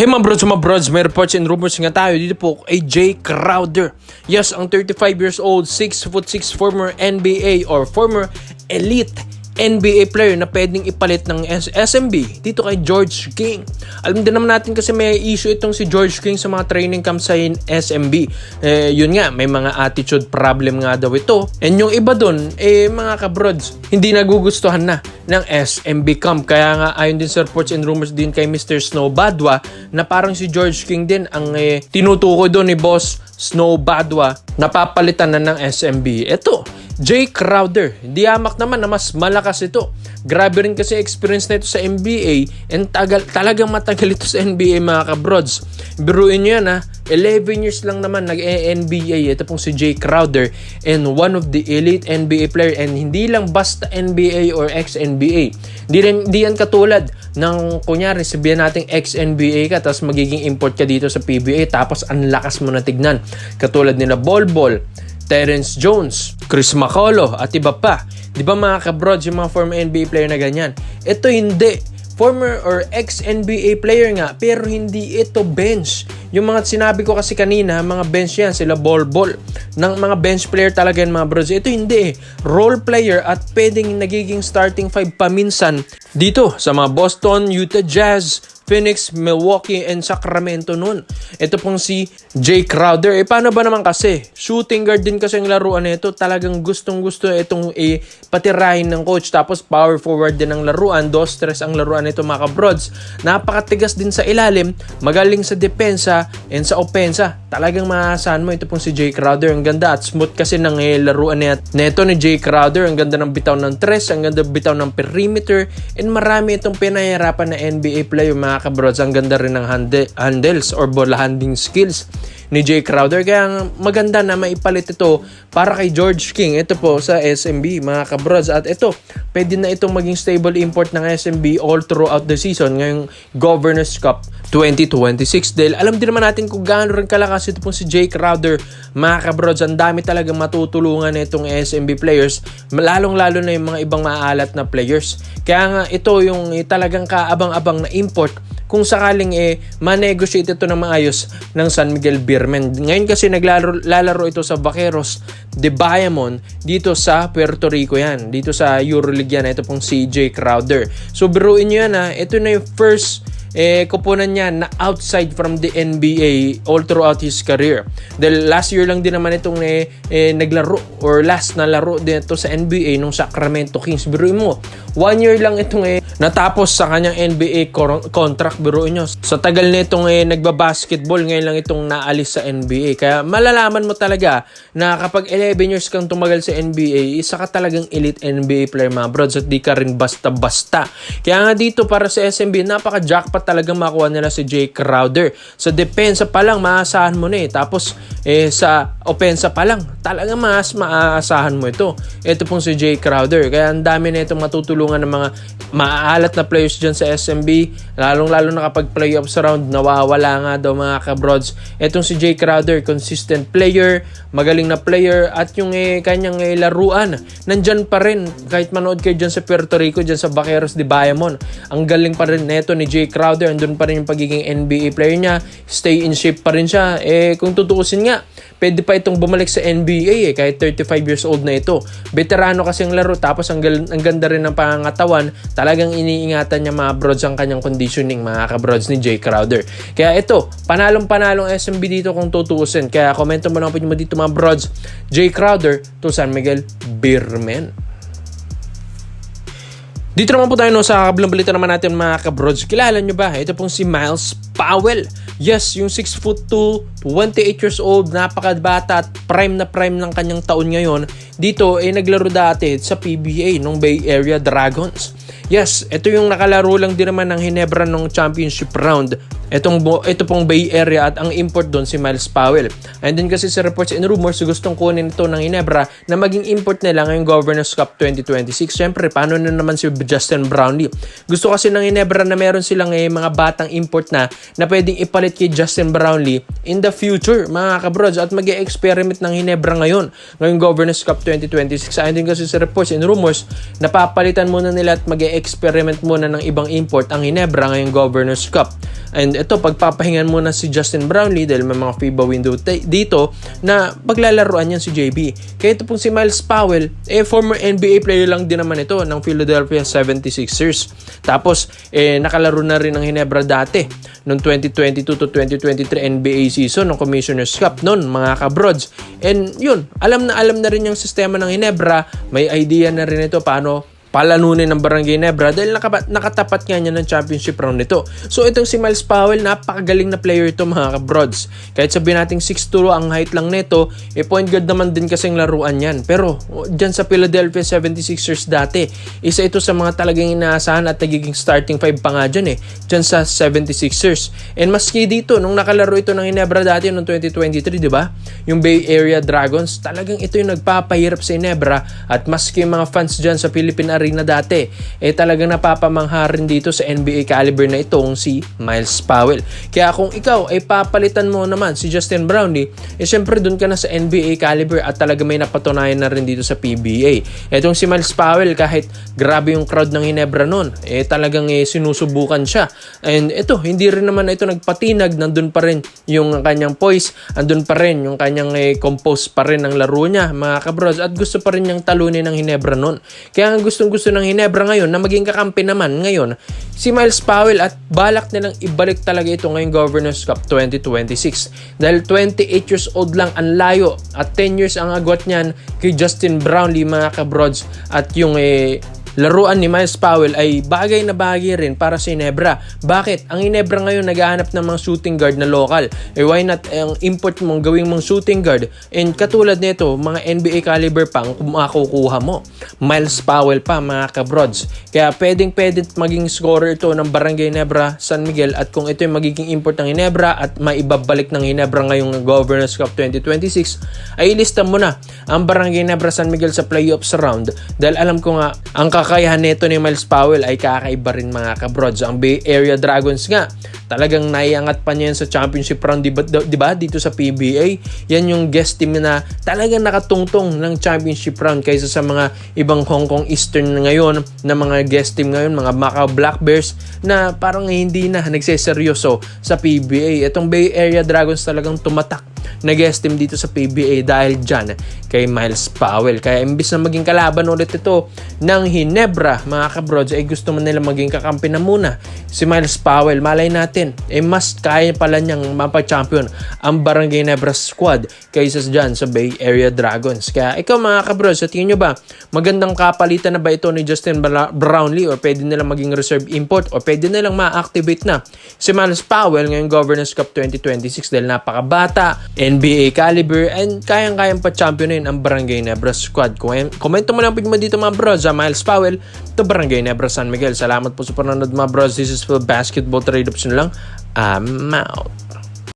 Hey mga brods, may reports and rumors nga tayo dito po kay Jay Crowder. Yes, ang 35 years old, 6'6" former NBA or former elite NBA player na pwedeng ipalit ng SMB dito kay George King. Alam din naman natin kasi may issue itong si George King sa mga training camp sa SMB. Yun nga, may mga attitude problem nga daw ito. And yung iba dun, mga kabrods, hindi nagugustuhan na ng SMB camp. Kaya nga ayon din sa reports and rumors din kay Mr. Snow Badwa na parang si George King din ang tinutukoy doon ni Boss Snow Badwa na papalitan na ng SMB. Ito, Jay Crowder, di hamak naman na mas malakas ito. Grabe rin kasi experience na ito sa NBA and talagang matagal ito sa NBA mga kabrods. Biruin nyo yan 11 years lang naman nag-NBA. Ito pong si Jay Crowder and one of the elite NBA player and hindi lang basta NBA or ex-NBA. Di yan katulad ng kunyari sabihin natin ex-NBA ka tapos magiging import ka dito sa PBA tapos ang lakas mo na tignan. Katulad nila Bol, Terrence Jones, Chris McCullough at iba pa. Di ba mga kabrods yung mga former NBA player na ganyan? Ito hindi. Former or ex-NBA player nga pero hindi ito bench. Yung mga sinabi ko kasi kanina, mga bench yan, sila Bol. Ng mga bench player talaga yan mga bros. Ito hindi role player at pwedeng nagiging starting five paminsan dito sa mga Boston, Utah Jazz, Phoenix, Milwaukee, and Sacramento nun. Ito pong si Jay Crowder. Paano ba naman kasi? Shooting guard din kasi ang laruan nito. Talagang gustong-gusto itong patirahin ng coach. Tapos power forward din ang laruan. 2-3 ang laruan nito mga kabrods. Napakatigas din sa ilalim. Magaling sa depensa and sa opensa. Talagang maasahan mo. Ito pong si Jay Crowder. Ang ganda at smooth kasi ng laruan neto ni Jay Crowder. Ang ganda ng bitaw ng tres. Ang ganda bitaw ng perimeter. And marami itong pinahirapan na NBA player mga kabrods. Ang ganda rin ng handles or ball handling skills ni Jay Crowder. Kaya maganda na maipalit ito para kay George King. Ito po sa SMB mga kabrods. At ito, pwede na itong maging stable import ng SMB all throughout the season ngayong Governors Cup 2026. Dahil alam din naman natin kung gaano rin kalakas ito pong si Jay Crowder mga kabrods. Ang dami talagang matutulungan itong SMB players. Lalong-lalo na yung mga ibang maaalat na players. Kaya nga ito yung talagang kaabang-abang na import kung sakaling ma-negotiate ito ng maayos ng San Miguel Beermen. Ngayon kasi naglalaro ito sa Vaqueros de Bayamon dito sa Puerto Rico yan. Dito sa EuroLeague yan. Ito pong si Jay Crowder. So biruin nyo yan ito na yung first kupunan niya na outside from the NBA all throughout his career. Dahil last year lang din naman itong naglaro or last na laro dito sa NBA nung Sacramento Kings. Biruin mo, 1 year lang itong natapos sa kanyang NBA contract. Biruin nyo, sa tagal na itong nagbabasketball, ngayon lang itong naalis sa NBA. Kaya malalaman mo talaga na kapag 11 years kang tumagal sa NBA, isa ka talagang elite NBA player mga brods at di ka rin basta-basta. Kaya nga dito para sa SMB, napaka-jackpot talagang makuha nila si Jay Crowder. Sa depensa pa lang, maasahan mo na Tapos sa opensa pa lang, talagang maaasahan mo ito. Ito pong si Jay Crowder. Kaya ang dami na itong matutulungan ng mga maaalat na players dyan sa SMB. Lalong-lalo na kapag playoffs round, nawawala nga daw mga kabrods. Itong si Jay Crowder, consistent player, magaling na player, at yung kanyang laruan, nandyan pa rin. Kahit manood kayo dyan sa Puerto Rico, dyan sa Vaqueros de Bayamon, ang galing pa rin neto ni Jay Crowder. Andun pa rin yung pagiging NBA player niya. Stay in shape pa rin siya. Kung tutuusin nga, pwede pa itong bumalik sa NBA kahit 35 years old na ito. Veterano kasi ang laro, tapos ang ganda rin ng pangangatawan. Talagang iniingatan niya mga brods ang kanyang conditioning mga kabrods ni Jay Crowder. Kaya ito, panalong-panalong SMB dito kung tutuusin. Kaya komento mo lang po nyo dito mga brods. Jay Crowder to San Miguel Beermen. Dito naman po tayo sa kabilang balita naman natin mga kabrods. Kilala nyo ba? Ito pong si Myles Powell. Yes, yung 6'2", 28 years old, napakabata at prime na prime ng kanyang taon ngayon. Dito naglaro dati sa PBA ng Bay Area Dragons. Yes, ito yung nakalaro lang din naman ng Ginebra ng championship round. Ito pong Bay Area at ang import doon si Myles Powell. And then kasi sa reports and rumors, gustong kunin ito ng Ginebra na maging import nila ngayong Governors Cup 2026. Siyempre, paano na naman si Justin Brownlee? Gusto kasi ng Ginebra na meron silang mga batang import na pwedeng ipalit kay Justin Brownlee in the future, mga kabrods. At mag-e-experiment ng Ginebra ngayong Governors Cup 2026. Ayon din kasi sa reports and rumors, napapalitan muna nila at mag-e-experiment muna ng ibang import ang Ginebra ngayong Governors Cup. And ito, pagpapahingan muna si Justin Brownlee dahil may mga FIBA window dito na paglalaruan yan si JB. Kaya ito pong si Myles Powell, former NBA player lang din naman ito ng Philadelphia 76ers. Tapos, nakalaro na rin ng Ginebra dati noong 2022 to 2023 NBA season ng Commissioner's Cup noon, mga kabrods. And yun, alam na rin yung sistema ng Ginebra. May idea na rin ito paano palanunin ng Barangay Ginebra dahil nakatapat nga niya ng championship round nito. So itong si Myles Powell, napakagaling na player ito, mga kabrods. Kahit sabihin natin 6'2" ang height lang nito, point guard naman din kasing laruan yan. Pero dyan sa Philadelphia 76ers dati, isa ito sa mga talagang inaasahan at nagiging starting 5 pa nga dyan dyan sa 76ers. And maski dito, nung nakalaro ito ng Ginebra dati noong 2023, di ba? Yung Bay Area Dragons, talagang ito yung nagpapahirap sa Ginebra. At maski mga fans dyan sa Philippine Arena dati, talagang napapamangha rin dito sa NBA caliber na itong si Myles Powell. Kaya kung ikaw ay papalitan mo naman si Justin Brownlee, syempre dun ka na sa NBA caliber at talaga may napatunayan na rin dito sa PBA. Itong si Myles Powell, kahit grabe yung crowd ng Ginebra nun, talagang sinusubukan siya. And ito, hindi rin naman ito nagpatinag, nandun pa rin yung kanyang poise, andun pa rin yung kanyang compose pa rin ng laro niya, mga kabros, at gusto pa rin niyang talunin ng Ginebra nun. Kaya ang gusto ng Ginebra ngayon na maging kakampi naman ngayon si Myles Powell at balak nilang ibalik talaga ito ngayong Governors Cup 2026 dahil 28 years old lang ang layo at 10 years ang agwat niyan kay Justin Brownlee, mga kabrods, at yung laruan ni Myles Powell ay bagay na bagay rin para sa Ginebra. Bakit? Ang Ginebra ngayon naghahanap ng mga shooting guard na local. Why not ang import mong gawing mong shooting guard? And katulad nito, mga NBA caliber pa ang makukuha mo. Myles Powell pa, mga kabrods. Kaya pwede maging scorer ito ng Barangay Ginebra, San Miguel, at kung ito yung magiging import ng Ginebra at maibabalik ng Ginebra ngayong Governors Cup 2026, ay ilista mo na ang Barangay Ginebra, San Miguel sa playoffs round dahil alam ko nga ang kakayahan nito ni Myles Powell ay kakaiba rin, mga kabrods. Ang Bay Area Dragons nga, talagang naiangat pa niya yan sa championship round, diba? Dito sa PBA. Yan yung guest team na talagang nakatungtong ng championship round kaysa sa mga ibang Hong Kong Eastern ngayon na mga guest team ngayon, mga Macau Black Bears na parang hindi na nagseseryoso sa PBA. Itong Bay Area Dragons talagang tumatak na guest team dito sa PBA dahil dyan kay Myles Powell. Kaya imbis na maging kalaban ulit ito ng Ginebra, mga kabrods, ay gusto man nila maging kakampi na muna si Myles Powell. Malay natin, mas kaya pala niyang mapa-champion ang Barangay Ginebra squad kaysa dyan sa Bay Area Dragons. Kaya ikaw, mga kabrods, sa tingin nyo ba magandang kapalitan na ba ito ni Justin Brownlee, or pwede nilang maging reserve import, or pwede nilang ma-activate na si Myles Powell ngayong Governors Cup 2026 dahil napakabata, NBA caliber, and kayang-kayang pa-championin ang Barangay Ginebra squad. Komento mo lang mo dito, mga bros, sa Myles Powell to Barangay Ginebra, San Miguel. Salamat po sa panonood, mga bros. This is for Basketball Trade Option lang. I'm out.